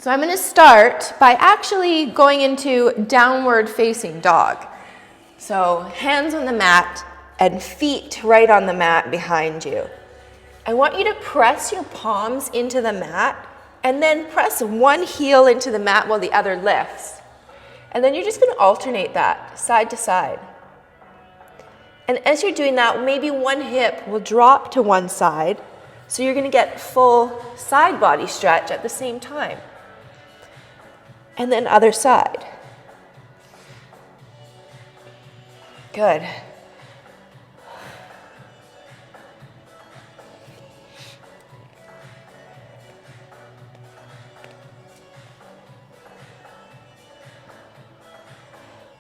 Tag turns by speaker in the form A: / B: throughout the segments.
A: So I'm going to start by actually going into downward facing dog. So hands on the mat and feet right on the mat behind you. I want you to press your palms into the mat and then press one heel into the mat while the other lifts. And then you're just going to alternate that side to side. And as you're doing that, maybe one hip will drop to one side, so you're going to get full side body stretch at the same time. And then other side. Good.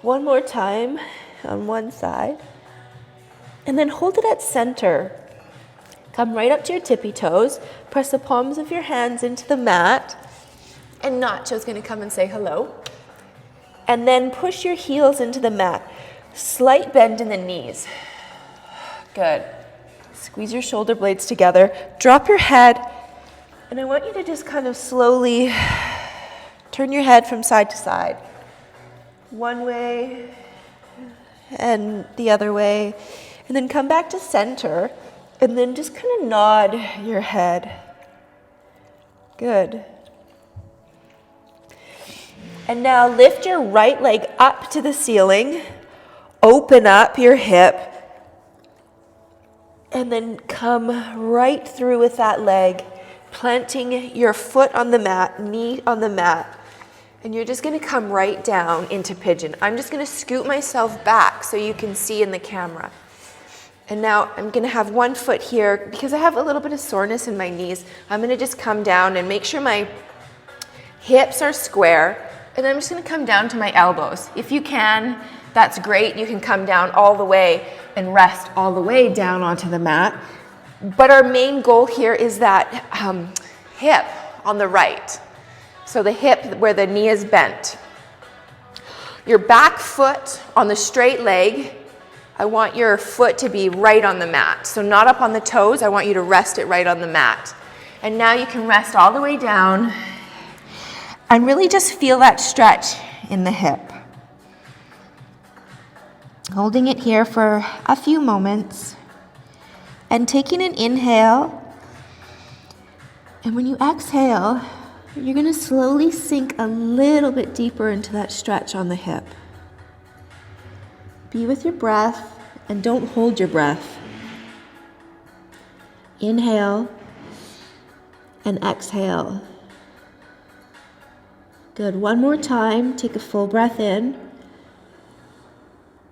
A: One more time on one side. And then hold it at center. Come right up to your tippy toes. Press the palms of your hands into the mat. And Nacho's going to come and say hello. And then push your heels into the mat. Slight bend in the knees. Good. Squeeze your shoulder blades together. Drop your head. And I want you to just kind of slowly turn your head from side to side. One way and the other way. And then come back to center. And then just kind of nod your head. Good. And now lift your right leg up to the ceiling, open up your hip, and then come right through with that leg, planting your foot on the mat, knee on the mat, and you're just going to come right down into pigeon. I'm just going to scoot myself back so you can see in the camera. And now I'm going to have one foot here, because I have a little bit of soreness in my knees. I'm going to just come down and make sure my hips are square. And I'm just going to come down to my elbows. If you can, that's great. You can come down all the way and rest all the way down onto the mat. But our main goal here is that hip on the right. So the hip where the knee is bent. Your back foot on the straight leg, I want your foot to be right on the mat. So not up on the toes, I want you to rest it right on the mat. And now you can rest all the way down. And really just feel that stretch in the hip. Holding it here for a few moments. And taking an inhale. And when you exhale, you're going to slowly sink a little bit deeper into that stretch on the hip. Be with your breath and don't hold your breath. Inhale and exhale. Good. One more time. Take a full breath in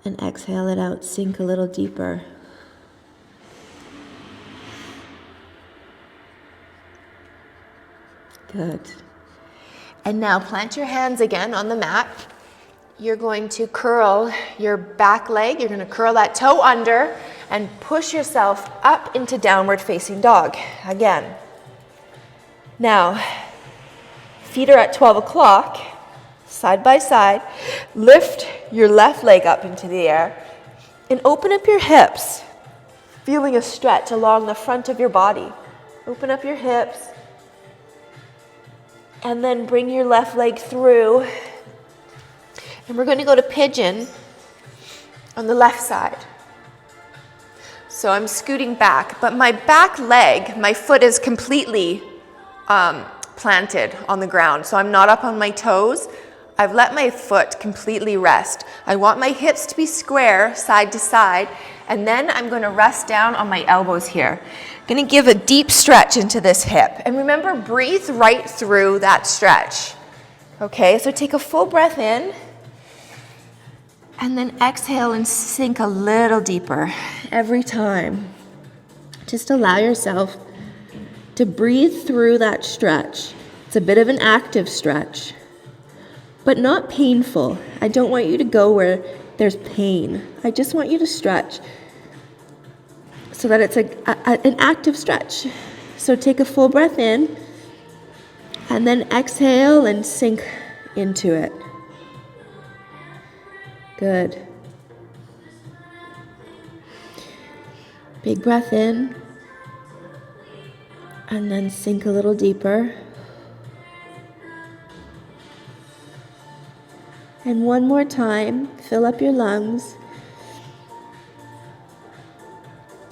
A: and exhale it out. Sink a little deeper. Good. And now plant your hands again on the mat. You're going to curl your back leg. You're going to curl that toe under and push yourself up into downward facing dog. Again. Now, feet are at 12 o'clock, side by side. Lift your left leg up into the air and open up your hips, feeling a stretch along the front of your body. Open up your hips and then bring your left leg through. And we're going to go to pigeon on the left side. So I'm scooting back, but my back leg, my foot is completely planted on the ground. So I'm not up on my toes. I've let my foot completely rest. I want my hips to be square, side to side, and then I'm going to rest down on my elbows here. I'm going to give a deep stretch into this hip. And remember, breathe right through that stretch. Okay, so take a full breath in, and then exhale and sink a little deeper every time. Just allow yourself to breathe through that stretch. It's a bit of an active stretch, but not painful. I don't want you to go where there's pain. I just want you to stretch so that it's an active stretch. So take a full breath in and then exhale and sink into it. Good. Big breath in and then sink a little deeper. And one more time, fill up your lungs.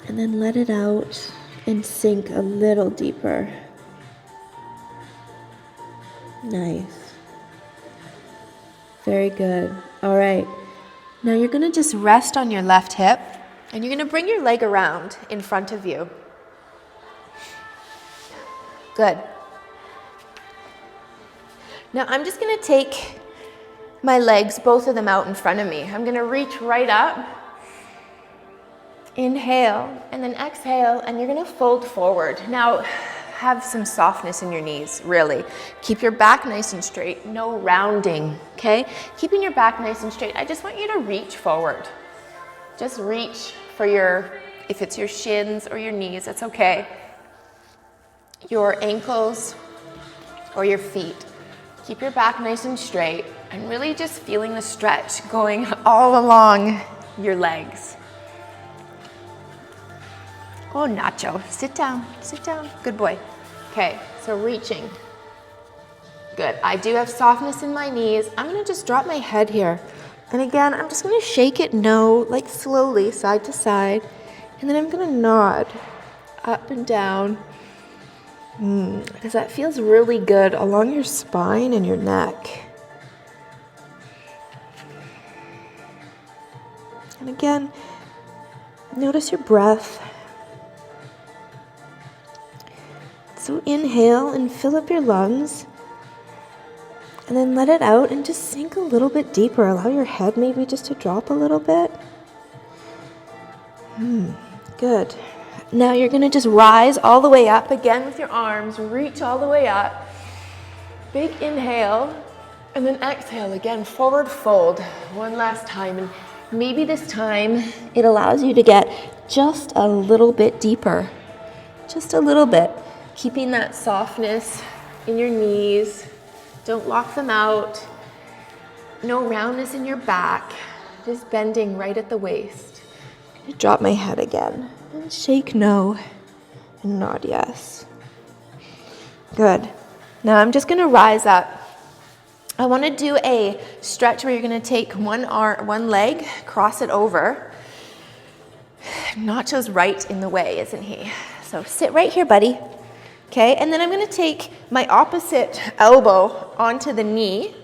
A: And then let it out and sink a little deeper. Nice. Very good. All right. Now you're going to just rest on your left hip and you're going to bring your leg around in front of you. Good. Now I'm just going to take my legs, both of them out in front of me. I'm going to reach right up. Inhale and then exhale, and you're going to fold forward. Now have some softness in your knees, really. Keep your back nice and straight, no rounding, okay? Keeping your back nice and straight. I just want you to reach forward. Just reach for if it's your shins or your knees, that's okay. Your ankles or your feet. Keep your back nice and straight and really just feeling the stretch going all along your legs. Oh, Nacho, sit down, good boy. Okay, so reaching. Good, I do have softness in my knees. I'm gonna just drop my head here. And again, I'm just gonna shake it no, like slowly, side to side. And then I'm gonna nod up and down. Because that feels really good along your spine and your neck. And again, notice your breath. So inhale and fill up your lungs. And then let it out and just sink a little bit deeper. Allow your head maybe just to drop a little bit. Good. Now you're going to just rise all the way up again with your arms. Reach all the way up. Big inhale. And then exhale again. Forward fold. One last time. And maybe this time it allows you to get just a little bit deeper. Just a little bit. Keeping that softness in your knees. Don't lock them out. No roundness in your back. Just bending right at the waist. Drop my head again. And shake no. And nod yes. Good. Now I'm just going to rise up. I want to do a stretch where you're going to take one leg, cross it over. Nacho's right in the way, isn't he? So sit right here, buddy. Okay, and then I'm going to take my opposite elbow onto the knee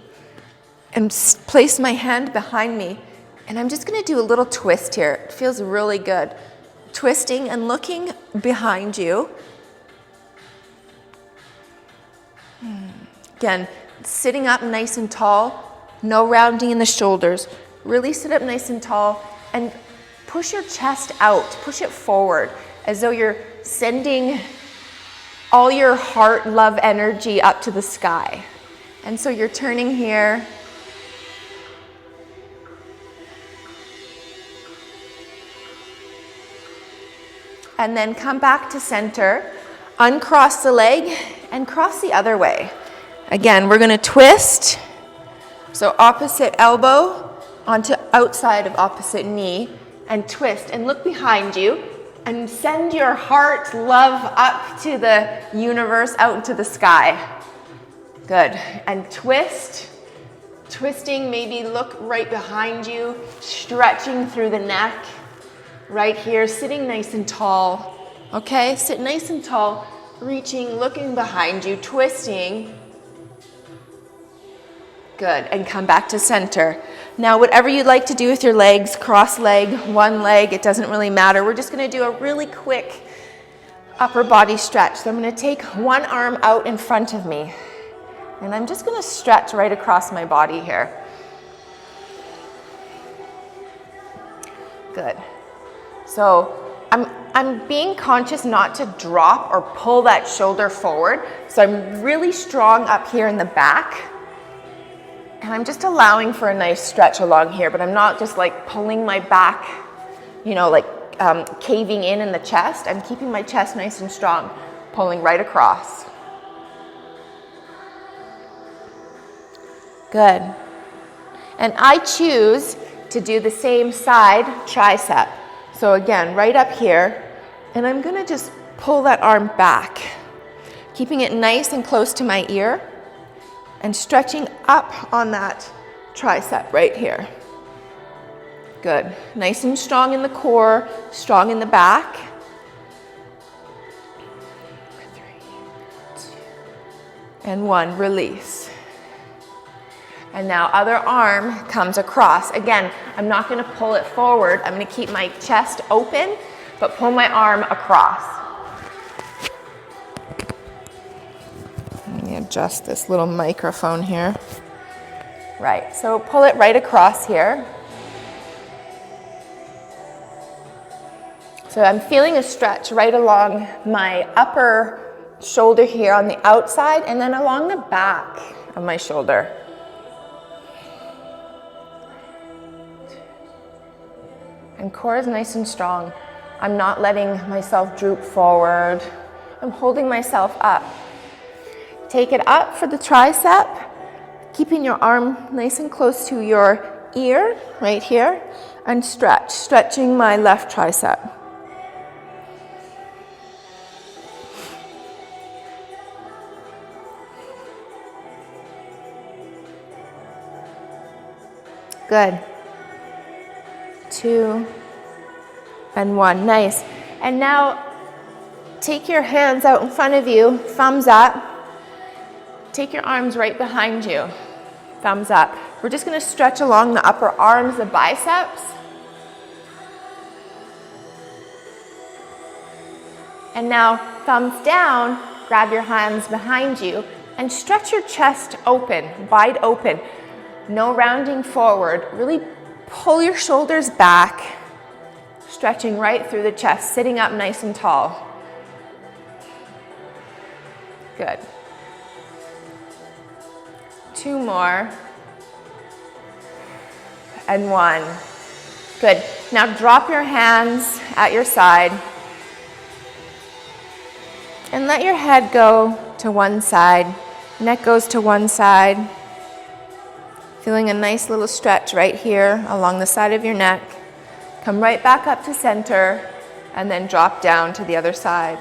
A: and place my hand behind me. And I'm just going to do a little twist here. It feels really good. Twisting and looking behind you. Again, sitting up nice and tall. No rounding in the shoulders. Really sit up nice and tall and push your chest out. Push it forward as though you're sending all your heart, love, energy up to the sky. And so you're turning here. And then come back to center. Uncross the leg and cross the other way. Again, we're going to twist. So opposite elbow onto outside of opposite knee and twist and look behind you. And send your heart, love up to the universe, out into the sky. Good. And twist. Twisting, maybe look right behind you. Stretching through the neck. Right here, sitting nice and tall. Okay, sit nice and tall. Reaching, looking behind you, twisting. Good. And come back to center. Now, whatever you'd like to do with your legs, cross leg, one leg, it doesn't really matter. We're just going to do a really quick upper body stretch. So I'm going to take one arm out in front of me. And I'm just going to stretch right across my body here. Good. So I'm being conscious not to drop or pull that shoulder forward. So I'm really strong up here in the back. And I'm just allowing for a nice stretch along here, but I'm not just like pulling my back, like caving in the chest. I'm keeping my chest nice and strong, pulling right across. Good. And I choose to do the same side tricep. So again, right up here, and I'm gonna just pull that arm back, keeping it nice and close to my ear. And stretching up on that tricep right here. Good. Nice and strong in the core, strong in the back. 3, 2, and 1. Release. And now other arm comes across. Again, I'm not going to pull it forward. I'm going to keep my chest open, but pull my arm across. Let me adjust this little microphone here. Right, so pull it right across here. So I'm feeling a stretch right along my upper shoulder here on the outside and then along the back of my shoulder. And core is nice and strong. I'm not letting myself droop forward. I'm holding myself up. Take it up for the tricep, keeping your arm nice and close to your ear right here, and stretch, stretching my left tricep. Good. 2 and 1. Nice. And now take your hands out in front of you, thumbs up. Take your arms right behind you, thumbs up. We're just going to stretch along the upper arms, the biceps. And now thumbs down, grab your hands behind you and stretch your chest open, wide open. No rounding forward. Really pull your shoulders back, stretching right through the chest, sitting up nice and tall. Good. 2 more. And 1. Good. Now drop your hands at your side and let your head go to one side. Neck goes to one side. Feeling a nice little stretch right here along the side of your neck. Come right back up to center and then drop down to the other side.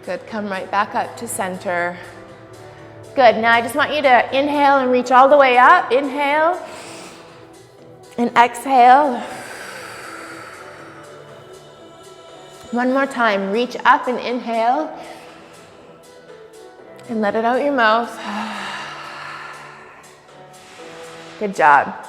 A: Good, come right back up to center. Good, now I just want you to inhale and reach all the way up. Inhale and exhale. One more time, reach up and inhale. And let it out your mouth. Good job.